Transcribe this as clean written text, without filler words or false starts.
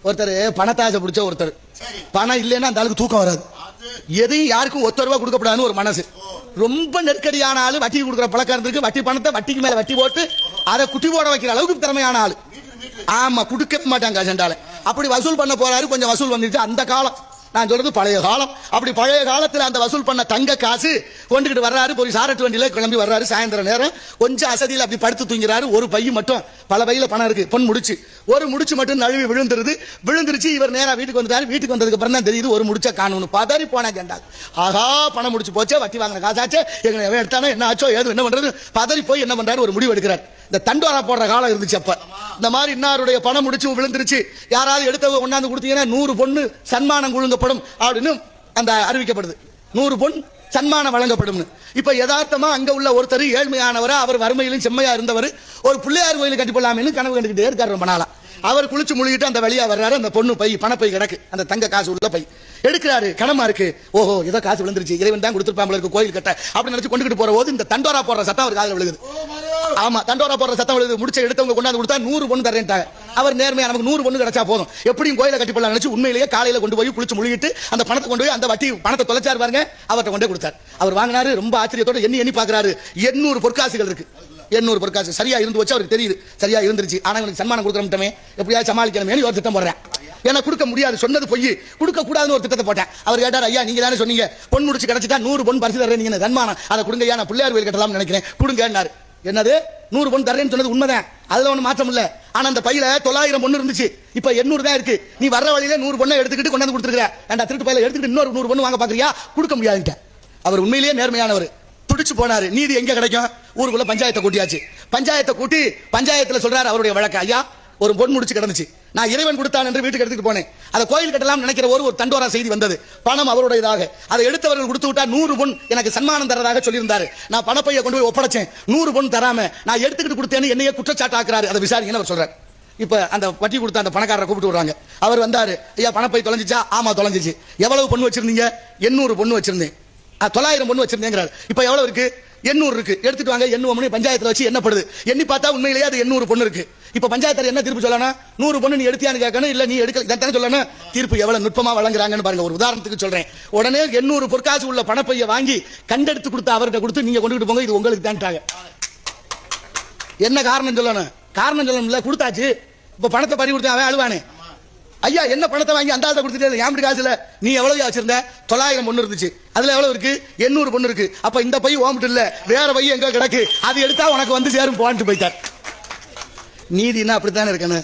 ஒருத்தர் பணத்தாசை பிடிச்ச ஒருத்தர், பணம் இல்லைன்னா அந்த ஆளுக்கு தூக்கம் வராது, எதையும் யாருக்கும் ஒத்த ரூபா கொடுக்கப்படாதுன்னு ஒரு மனசு. ரொம்ப நெருக்கடியான ஆளு, வட்டி கொடுக்குற பழக்கம் இருந்திருக்கு, வட்டி பணத்தை வட்டிக்கு மேல வட்டி போட்டு அதை குட்டி போட வைக்கிற அளவுக்கு திறமையான ஆளு. ஆமா, கொடுக்க மாட்டாங்க அஜெண்டால. அப்படி வசூல் பண்ண போறாரு, கொஞ்சம் வசூல் வந்துச்சு. அந்த காலம் நான் சொல்றது பழைய காலம். அப்படி பழைய காலத்துல அந்த வசூல் பண்ண தங்க காசு கொண்டுகிட்டு வர்றாரு, போய் சாரட்டு வண்டியில கிளம்பி வர்றாரு. சாயந்தரம் நேரம் கொஞ்சம் அசதியில் அப்படி படுத்து தூங்கிறாரு. ஒரு பை மட்டும், பல பையில பணம் இருக்கு, பொன் முடிச்சு, ஒரு முடிச்சு மட்டும் நழுவி விழுந்துருச்சு. இவர் நேரா வீட்டுக்கு வந்துட்டாரு. வீட்டுக்கு வந்ததுக்கு அப்புறம் தான் தெரியுது ஒரு முடிச்ச காணும்னு. பதறி போனா கேண்டால், ஆகா பணம் முடிச்சு போச்சே, வட்டி வாங்கின காசாச்சே, எங்க எவன் எடுத்தானோ என்ன ஆச்சோ ஏதோ என்ன பண்றது, பதறி போய் என்ன பண்றாரு, ஒரு முடிவு எடுக்கிறார். இந்த தண்டோரா போடுற காலம் இருந்துச்சு அப்ப. இந்த மாதிரி இன்னாருடைய பணம் முடிச்சு விழுந்துருச்சு, யாராவது எடுத்தவங்க கொண்டாந்து கொடுத்தீங்கன்னா 100 பொண்ணு சன்மானம் குழுங்கப்படும் அப்படின்னு அந்த அறிவிக்கப்படுது. 100 பொன் சன்மானம் வழங்கப்படும். இப்ப யதார்த்தமா அங்க உள்ள ஒருத்தர் ஏழ்மையானவரா, அவர் வறுமையிலும் செம்மையா இருந்தவர், ஒரு பிள்ளையார் கோயில் கட்டிப்படலாம்னு கனவு கண்டுகிட்டே இருக்காரு ரொம்ப நாளா. அவர் குளிச்சு முழுகிட்டு அந்த வழியா வர்றாரு. அந்த பொண்ணு பை, பணப்பை கிடக்கு, அந்த தங்க காசு உள்ள பை எடுக்கிறாரு. கனமா இருக்கு, ஓஹோ ஏதோ காசு விழுந்துருச்சு, இறைவன் தான் கொடுத்துருப்பாங்க இருக்கு கோயில் கட்ட அப்படின்னு நினைச்சு கொண்டுகிட்டு போற போது இந்த தண்டோரா போடுற சத்தம் அவர் காதுல விழுகுது. ஆமா, தண்டோரா போடுற சத்தம் விழுகுது. முடிச்ச எடுத்தவங்க கொண்டாந்து கொடுத்தா 100 பொண்ணு தரேன்ட்டாங்க. அவர் நேர்மையா நமக்கு 100 பொண்ணு கிடைச்சா போதும், எப்படியும் கோயில கட்டி போடலாம் நினைச்சு உண்மையிலேயே காலையில கொண்டு போய் குளிச்சு முழுகிட்டு அந்த பணத்தை கொண்டு போய் அந்த வட்டி பணத்தை தொலைச்சாரு பாருங்க, அவர்கிட்ட கொண்டே கொடுத்தார். அவர் வாங்கினாரு. ரொம்ப ஆச்சரியத்தோட எண்ணி பாக்குறாரு, 800 பொற்காசுகள் இருக்கு. 800 பொற்காசு சரியா இருந்து வச்சு அவருக்கு தெரியுது, சரியா இருந்துருச்சு. ஆனா எனக்கு சன்மானம் கொடுக்கறோம், எப்படியாவது சமாளிக்கணுமே ஒரு திட்டம் போடுறேன். ஏன்னா கொடுக்க முடியாது, சொன்னது பொய், கொடுக்க கூடாதுன்னு ஒரு திட்டத்தை போட்டேன். அவர் கேட்டார், ஐயா நீங்க தானே சொன்னீங்க பொன் முடிச்சு கிடைச்சிட்டா 100 பொன் பரிசு தர்றேன், நீங்க சன்மானம் அதை கொடுங்க, நான் பிள்ளையார் கோயில் கட்டலாம்னு நினைக்கிறேன், கொடுங்கன்னாரு. என்னது 100 பொன் தர்றேன்னு சொன்னது உண்மைதான், அதுல ஒண்ணு மாற்றம் இல்ல. ஆனா அந்த பையில 900 பொண்ணு இருந்துச்சு, இப்ப 800 தான் இருக்கு. நீ வர்ற வழியில 100 பொண்ணை எடுத்துக்கிட்டு கொண்டாந்து கொடுத்துருக்க, ஏன்டா திருட்டு பையில எடுத்துக்கிட்டு இன்னொரு 100 பொண்ணு வாங்க பாக்குறியா, கொடுக்க முடியாதுன்ட்டு. அவர் உண்மையிலேயே நேர்மையானவர், துடிச்சு போனாரு. நீதி எங்க கிடைக்கும்? ஊருக்குள்ள பஞ்சாயத்தை கூட்டியாச்சு. பஞ்சாயத்தை கூட்டி பஞ்சாயத்துல சொல்றாரு அவருடைய வழக்கு, ஐயா ஒரு பொன் முடிச்சு கிடந்துச்சு, நான் இறைவன் கொடுத்தான் என்று வீட்டுக்கு எடுத்துட்டு போனேன், அதை கோயில் கட்டலாம் நினைக்கிற ஒரு தண்டோரா செய்தி வந்தது, பணம் அவருடையதாக, அதை எடுத்தவர்கள் கொடுத்து விட்டா 100 பொன் எனக்கு சன்மானம் தரதாக சொல்லியிருந்தாரு. நான் பணப்பையை கொண்டு போய் ஒப்படைச்சேன், 100 பொன் தராம நான் எடுத்துக்கிட்டு கொடுத்தேன்னு என்னையே குற்றச்சாட்டாக்குறாரு, அதை விசாரிங்கன்னு அவர் சொல்றாரு. இப்ப அந்த வட்டி கொடுத்த அந்த பணக்காரரை கூப்பிட்டு விடுறாங்க. அவர் வந்தாரு, ஐயா பணப்பை தொலைஞ்சிச்சா? ஆமா தொலைஞ்சிச்சு. எவ்வளவு பொண்ணு வச்சிருந்தீங்க? 800 பொண்ணு வச்சிருந்தேன். 900 பொண்ணு வச்சிருந்தேங்கிறாரு. இப்ப எவ்வளவு இருக்கு? 800 இருக்கு. எடுத்துட்டு வாங்க, எண்ணுவோம்னு பஞ்சாயத்துல வச்சு எண்ணப்படுது. எண்ணி பார்த்தா உண்மையிலேயே அது 800 பொண்ணு இருக்கு. இப்ப பஞ்சாயத்துல என்ன தீர்ப்பு சொல்லணும்? 100 பொண்ணு நீ எடுத்தியான்னு கேட்கணும், இல்ல நீ எடுக்கல சொல்லணும். தீர்ப்பு எவ்வளவு நுட்பமா வழங்குறாங்கன்னு பாருங்க. ஒரு உதாரணத்துக்கு சொல்றேன். உடனே 800 பொற்காசு உள்ள பணப்பையை வாங்கி கண்டெடுத்து கொடுத்த அவர்கிட்ட கொடுத்து நீங்க கொண்டுகிட்டு போங்க, இது உங்களுக்கு தான்ட்டாங்க. என்ன காரணம் சொல்லணும்? காரணம் சொல்லணும் இல்ல, கொடுத்தாச்சு. இப்ப பணத்தை பறி கொடுத்து அவன் அழுவானே, ஐயா என்ன பணத்தை வாங்கி அந்த ஆளை கொடுத்துட்டு ஏன் காசுல நீ எவ்வளவு வச்சிருந்த? 900 பொண்ணு இருந்துச்சு, அதுல எவ்வளவு இருக்கு? 800 பொண்ணு இருக்கு. அப்ப இந்த பை ஓம்பிட்டு இல்ல, வேற பை எங்க கிடக்கு, அது எடுத்தா உனக்கு வந்து சேரும் போன்ட்டு போயிட்டார். நீதினா அப்படித்தானே இருக்கணும்.